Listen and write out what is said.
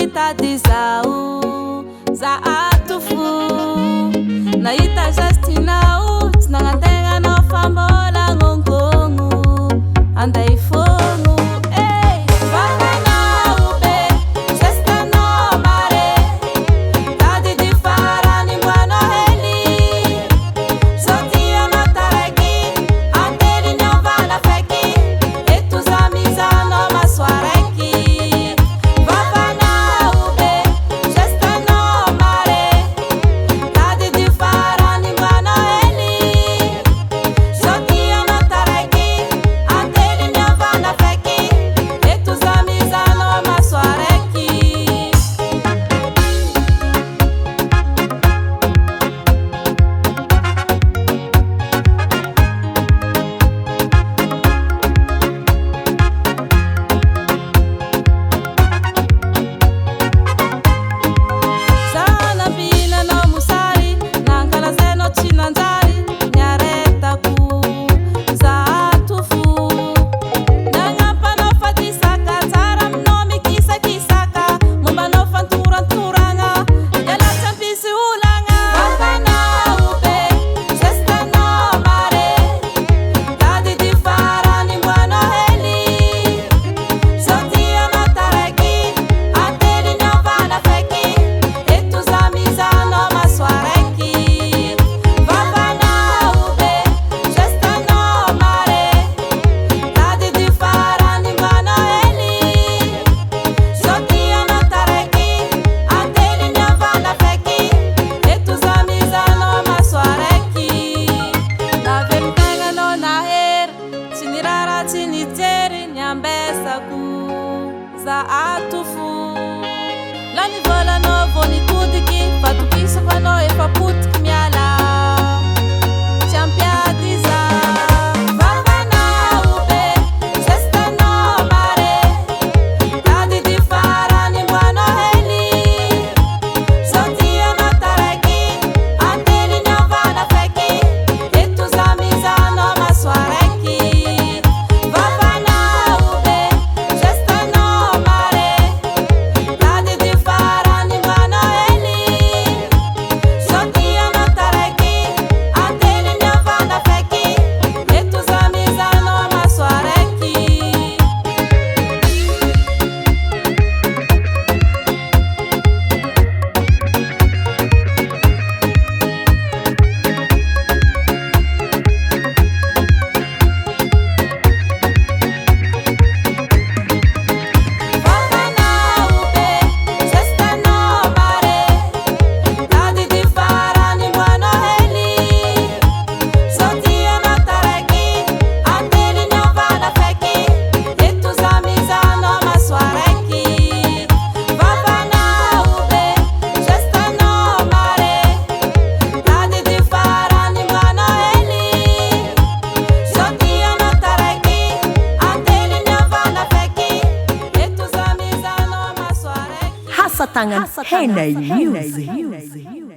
mitady zao za atofo nahita zastinao tsy nagnantegnanao fa mbola gnongogno anday fogno vavanao be zestanao mare tady di farany mboanao hely zotianao taraky anteliny avana feky eto za mizanao masoaraiky vavanao be zestanao mare tady di farany mboanao hely zotianao taraky anteliny avana feky eto za mizanao masoaraiky zanapinanao mosary nankalazainao tsy nanjary niaretako za atofo nagnampanao fatisaka tsara aminao mikisakisaka mombanao fantorantoragna ialatsy ampisy olagna vavanao be zestanao mare tady di farany mboanao hely zotianao taraky anteliny avana feky eto za mizanao masoaraiky vavanao be zestanao mare tady di farany mboanao hely zotianao taraky anteliny avana feky eto za mizanao masoaraiky navelon-tegnanao nahery tsy nirara tsy nijery niambesako za atofo la nivolanao vo nitodiky fatokisako anao efa potiky miala tsy ampiady za vavanao be zestanao mare tady di farany mboanao hely zotianao taraky anteliny avana feky eto za mizanao masoaraiky vavanao be zestanao mare tady di farany mboanao hely zotianao taraky anteliny avana feky eto za mizanao masoaraiky vavanao be zestanao mare tady di farany mboanao hely zotianao taraky anteliny avana feky eto za mizanao masoaraiky vavanao be zestanao mare tady di farany mboanao hely zotianao taraky anteliny avana feky eto za mizanao masoaraiky Hasatagnany Henay Music.